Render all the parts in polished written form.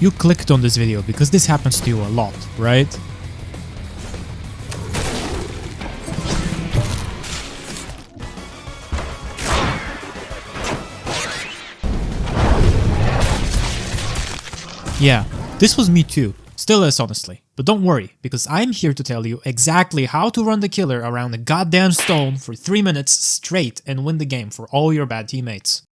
You clicked on this video because this happens to you a lot, right? Yeah, this was me too. Still is, honestly. But don't worry, because I'm here to tell you exactly how to run the killer around a goddamn stone for 3 minutes straight and win the game for all your bad teammates.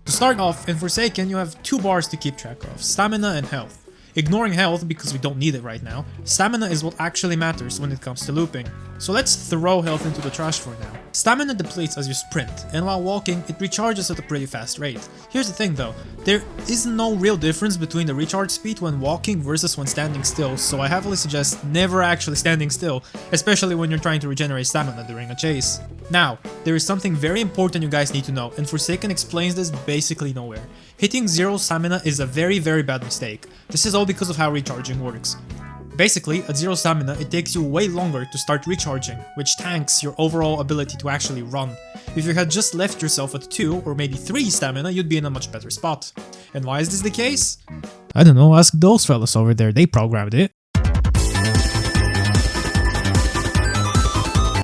To start off, in Forsaken you have 2 bars to keep track of, stamina and health. Ignoring health because we don't need it right now, stamina is what actually matters when it comes to looping. So let's throw health into the trash for now. Stamina depletes as you sprint, and while walking, it recharges at a pretty fast rate. Here's the thing though, there is no real difference between the recharge speed when walking versus when standing still, so I heavily suggest never actually standing still, especially when you're trying to regenerate stamina during a chase. Now, there is something very important you guys need to know, and Forsaken explains this basically nowhere. Hitting 0 stamina is a very bad mistake. This is all because of how recharging works. Basically, at 0 stamina, it takes you way longer to start recharging, which tanks your overall ability to actually run. If you had just left yourself at 2 or maybe 3 stamina, you'd be in a much better spot. And why is this the case? I don't know, ask those fellas over there, they programmed it.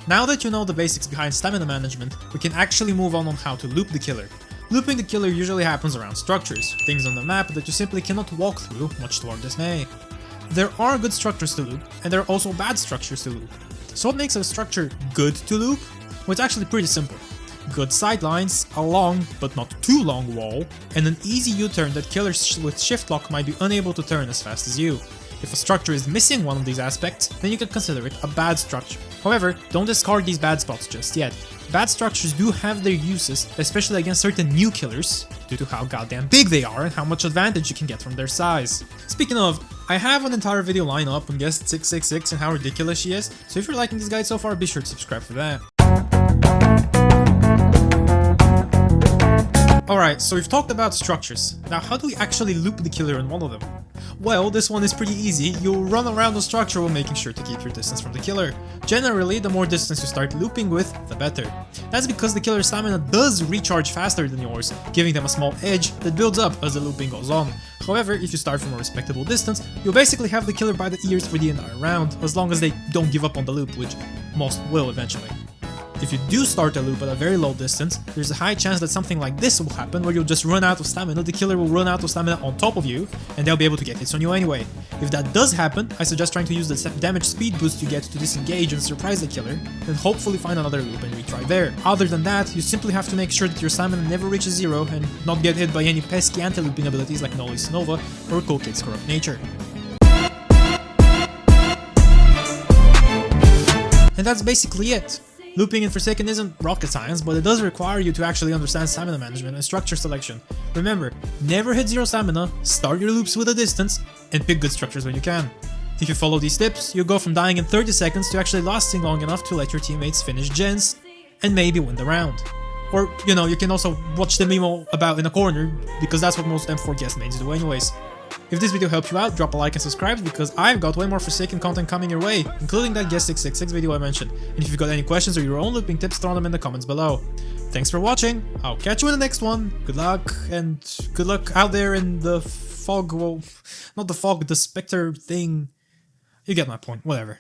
Now that you know the basics behind stamina management, we can actually move on how to loop the killer. Looping the killer usually happens around structures, things on the map that you simply cannot walk through, much to our dismay. There are good structures to loop, and there are also bad structures to loop. So what makes a structure good to loop? Well, it's actually pretty simple. Good sidelines, a long, but not too long wall, and an easy U-turn that killers with shift lock might be unable to turn as fast as you. If a structure is missing one of these aspects, then you can consider it a bad structure. However, don't discard these bad spots just yet. Bad structures do have their uses, especially against certain new killers, due to how goddamn big they are and how much advantage you can get from their size. Speaking of, I have an entire video line up on guest 666 and how ridiculous she is, so if you're liking this guide so far, be sure to subscribe for that. Alright, so we've talked about structures. Now how do we actually loop the killer in one of them? Well, this one is pretty easy. You'll run around the structure while making sure to keep your distance from the killer. Generally, the more distance you start looping with, the better. That's because the killer's stamina does recharge faster than yours, giving them a small edge that builds up as the looping goes on. However, if you start from a respectable distance, you'll basically have the killer by the ears for the entire round, as long as they don't give up on the loop, which most will eventually. If you do start a loop at a very low distance, there's a high chance that something like this will happen where you'll just run out of stamina, the killer will run out of stamina on top of you, and they'll be able to get hits on you anyway. If that does happen, I suggest trying to use the damage speed boost you get to disengage and surprise the killer, then hopefully find another loop and retry there. Other than that, you simply have to make sure that your stamina never reaches 0 and not get hit by any pesky anti-looping abilities like Nolly's Nova or Cool Kid's Corrupt Nature. And that's basically it. Looping in Forsaken isn't rocket science, but it does require you to actually understand stamina management and structure selection. Remember, never hit 0 stamina, start your loops with a distance, and pick good structures when you can. If you follow these tips, you'll go from dying in 30 seconds to actually lasting long enough to let your teammates finish gens, and maybe win the round. Or, you can also watch the memo about in a corner, because that's what most M4 guest mains do anyways. If this video helped you out, drop a like and subscribe because I've got way more Forsaken content coming your way, including that guest 666 video I mentioned. And if you've got any questions or your own looping tips, throw them in the comments below. Thanks for watching, I'll catch you in the next one, good luck, and good luck out there in the fog, well, not the fog, the specter thing. You get my point, whatever.